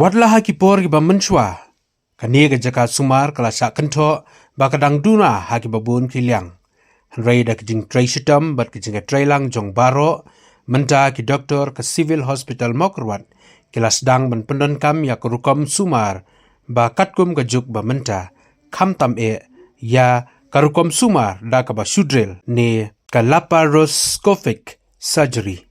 Wadlah haki por ki bamenchwa. Kani ke jaka sumar kala sak kento bakadang duna haki babun kiliang. Hanrei da kijing tray shitam bat kijing trailang jong baro menta ki doktor ke civil hospital mokrwat kila sedang ban pendon kam ya kerukom sumar ba katkum kejuk ba menta kam tam ya karukom sumar da ka ba shudrel ne ka laparoscopic surgery.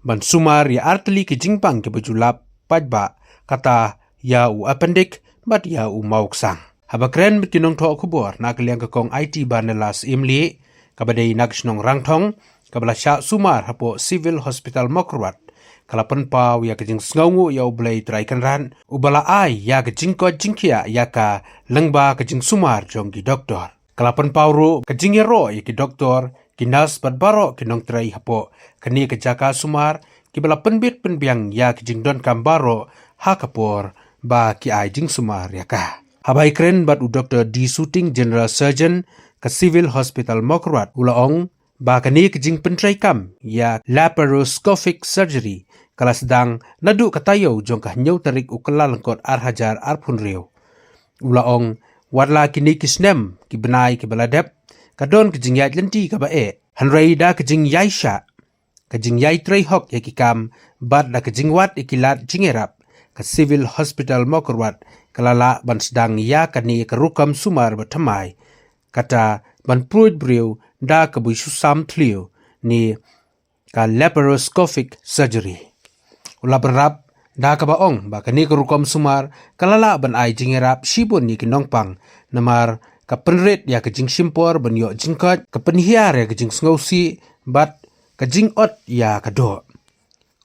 Ban sumar ya arteli ki jingpang ke bajulap pajba kata ya u appendix bat ya u mauksang. Haba kren bitinong to kubor nak liang ke kong IT banelas imli kabadai nak snong rangthong kabala sya sumar hapo civil hospital mokrwat kalapan pau ya kejing sngaungu ya ublai traikan ran ubala ai ya kejing ko jingkia ya ka lengba kejing sumar jong ki doktor. Kalapan pau ru kejing ro ya ki doktor kinas bat baro kinong trai hapo kani kejaka sumar kibala penbit penbiang ya kejing don kambaro ha kapor ba ki ai jing sumar ya ka. Habai kren bat u Dr. D. Suting General Surgeon ke Civil Hospital Mokrwat ulaong ba kani kejing pentrai kam ya laparoscopic surgery kala sedang nadu katayo jong kah nyau tarik ukela lengkot arhajar arpun reu. Ulaong wadla kini kisnem ki benai ki baladep kadon kejing yai lenti ka ba hanrei da kejing yai sya kejing yai trai hok ya ki kam bat da kejing wat ikilat jingerap ke Civil Hospital Mokrwat kalala ban sedang ya kani kerukam sumar bertemai kata ban pruit breu da ke susam tlio ni ka laparoscopic surgery. Ula berap da ka baong ba kani kerukam sumar kalala ban ai jingerap sibun ni kinongpang namar ka penret ya kejing simpor ban yo jingkot ka penhiar ya kejing sngosi bat kejing ot ya kado.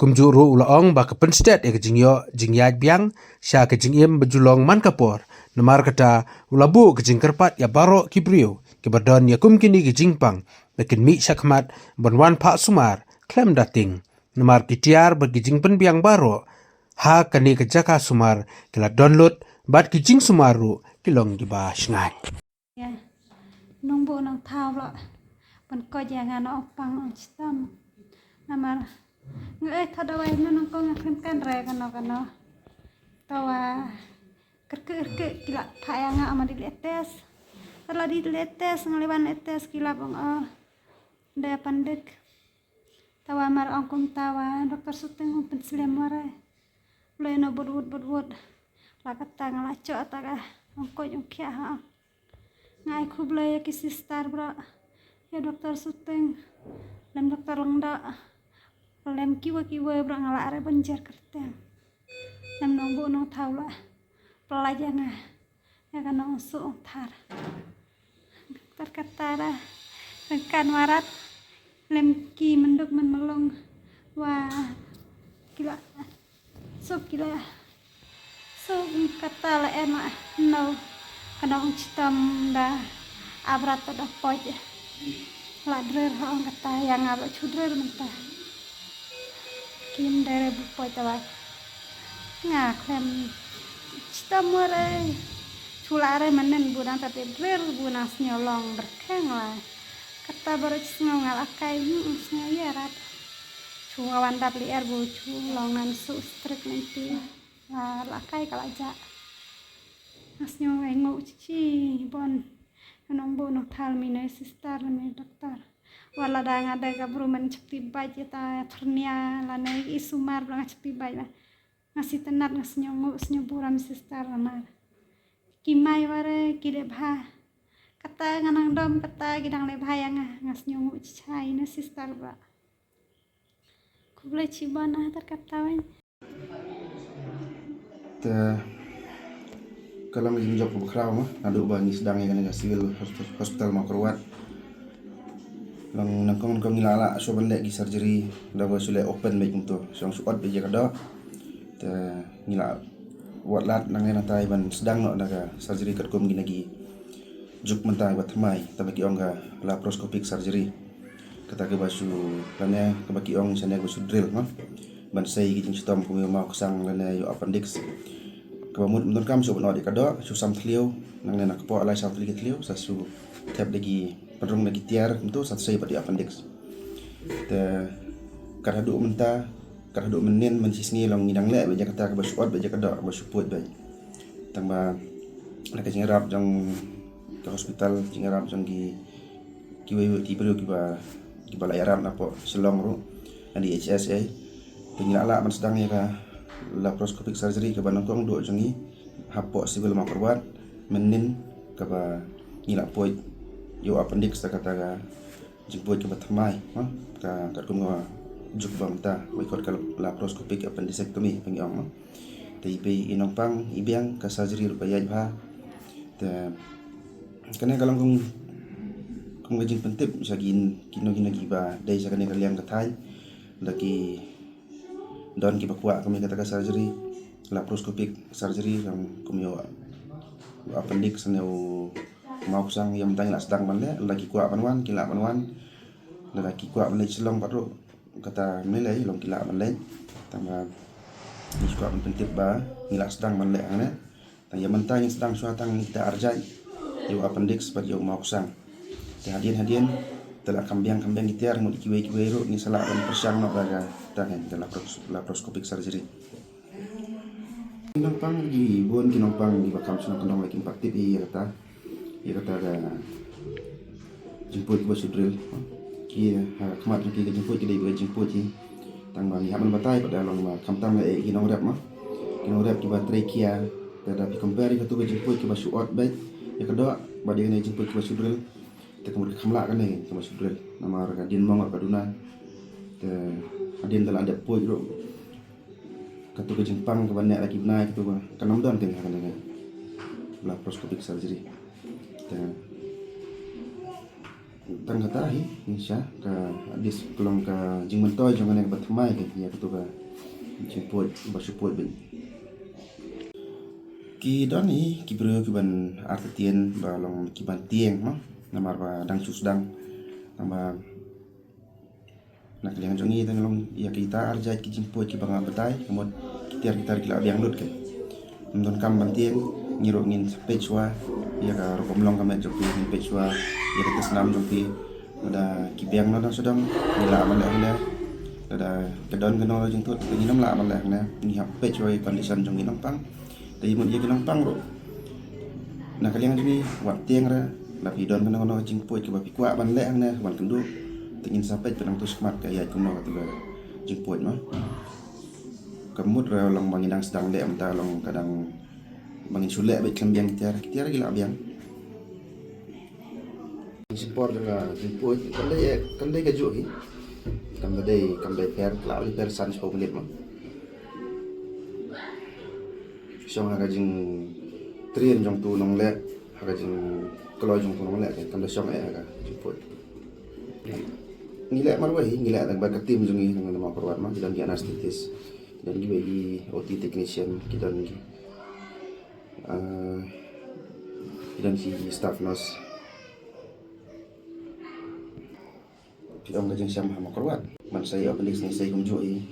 Kumjuru ulaong ba kepenstet ya kejing yo jing yaj biang sya kejing im bejulong man kapor namar kata ulabu kejing kerpat ya baro kibriu kibadon ya kumkini kejing pang bekin mi syakmat ban wan pak sumar klem dating namar kitiar berkejing penbiang baro ha kani kejaka sumar kila download bat kejing sumaru kilong di ba shngai ya nong bo nong thao lo ban ko jangan opang on stam namar ngai thadawai nong ko ngakem kan re kano tawa kerke kila phayanga amadi letes kalau di letes ngaliwan letes kila bang da pandek tawa mar angkum tawa dokter Suting pensilem mare leno budwud la kata ngalaco ataga angko jongkia ha ngai kublaya ki sister bra ya dokter Suting lem dokter lengda lem kiwa bra ngala are banjar kerteng lem nongbo nong taula pelajanga ya kan nong su thar terkatara kan warat lem ki menduk men melong wah kila so kata la emak no kanong citam da abrat da poj la drer ha kata yang alo chudrer mentah kim dere bu poj tawa nga klem citam mare chulare menen budan tapi drer bunas nyolong berkeng lah kata baru ngau akai ya rat chuawan dap liar bu chulong nan su strek nanti lakai kalaja asnyo engo cici bon nong bo no thal mine sister me dokter wala da ngada ka brumen cepti baje ta ternia lane isumar blang cepti baje ngasih tenat ngasnyo buram sister lamar kimai ware kide bha kata nganang dom kata gidang le bhayang ngasnyo cicai na sister ba kuble cibana terkata wen kalau mungkin job berkerau mah nadu bani sedang yang kena civil hospital Mokrwat lang nangkong ngilala so ban lagi surgery da ba sule open baik untuk song suot beje kada te ngila watlat nang ena tai ban sedang no daga surgery kat kom ginagi juk mentai bat mai tabaki onga laparoscopic surgery kata ke basu lane ke baki ong sana basu drill no ban sei gijing sitom pumi mau kesang lane yo appendix kebamut menurut kami so benodi kada su sam tliu nang nena kepo alai sam tliu sa su tap lagi perung lagi tiar untuk satu sei pada appendix te kada du menta kat duk menen mencisni long ngidang le be kata ka basuat be kada basuput be tamba nak jingarap jang ke hospital jingarap jang ki we ti perlu ki ba layaran apa selong ru di HSA tinggal ala man sedang ya ka laparoscopic surgery ka banangkong duk jangi hapo civil ma perbuat menin ka ba ngila poit yo appendix ta kata ka jiput ka batmai ka kum juk bang ta we kot ka laparoscopic appendectomy pengyong tapi inong pang ibiang ka surgery rupaya ba ta kena kalau kung gajin pentip sa kino ba dai sa kanya kaliang katay lagi don ki bakwa kami kata ka surgery laparoscopic surgery yang kumyo appendix neu mau sang yang tanya nak sedang mana lagi kuat panwan kila panwan lagi kuat mana selong patro kata melai long kila mana tambah ni kuat pentip ba ngila sedang mana ana tanya mentang sedang suatang kita arjai yo appendix bagi yo mau sang hadian telah kambing gitar mau dikiwe ro ni salah dan persang nak baga tangan dalam laparoscopic surgery kinopang di buon kinopang di bakam sunang kendong lagi impaktif iya kata ga jemput bos drill ki kemat ki jemput ki dai jemput ki tanggang ni haman batai pada long ma kamtang la kinong rap ki baterai kia tada pi compare ka tu jemput ki basu out baik ya kedua badi ni jemput ki basu drill kita kemudian kamla kan ni sama sudrel nama orang din mong kaduna te adin telah ada poin ro katu ke Jepang ke banyak lagi naik itu kan nomdon kan kan laparoscopic surgery te tang kata hi insya ka adis kelong ka jingmentoy jangan yang bertemai ke ya katu ka jemput basuput ben ki doni ki bro ki ban artien balong ki ban tieng namar ba dang susdang nama nak liang jongi tanglong ya kita arjai ki jemput ki banga betai kemod kita kila biang lut ke nonton kam bantieng ngiro ngin pechwa ya ka ro komlong kamet jopi ngin pechwa ya ka tesnam jopi ada ki biang nonton sedang ngila man le ada kedon keno jeng tut ni nam la man le na ni hap pechwa condition jong nang pang tapi mun ye nang pang ro nak liang jongi wat tieng ra lapi don kena jemput ke bapi kuat ban lek na ban kendu tingin sampai pedang tu semat ke ya kuno kata jemput mah kemud long mangindang sedang lek mentah long kadang mangin sulek baik kembiang kita lagi lah biang support dengan jemput kan dai gajuk hi kam dai per la per san 10 menit mah song ha jing trien jong tu nong lek ha jing kalau jong tu nong lek kan da song ka jemput ngilek marwahi ngilek tak bakat tim jungi dengan nama perwat mah dan ki anestetis dan ki bagi OT technician kita dan si staff nurse kita ngajeng sama sama perwat man saya appendix ni saya kumjui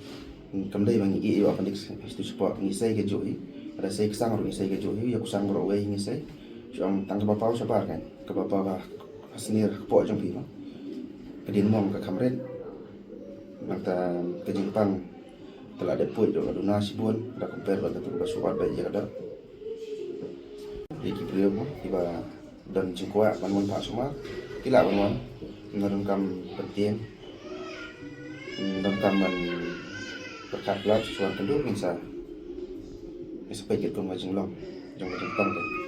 kamdai bang i appendix itu support ni saya ke jui ada saya kesang ro ni saya ke jui ya kusang ro we ni saya jom tang ba pau sabar kan ke bapa ba asnir po jong pi kedin mong ke kamren mata ke Jepang telah ada poin do aduna sibun da compare pada tu basuat ba je kada iki priyo mo tiba dan jingkwa man pak semua kila man ngarung kam penting dan kaman berkat lat suan kendur bisa sampai ke kumajing long jong Jepang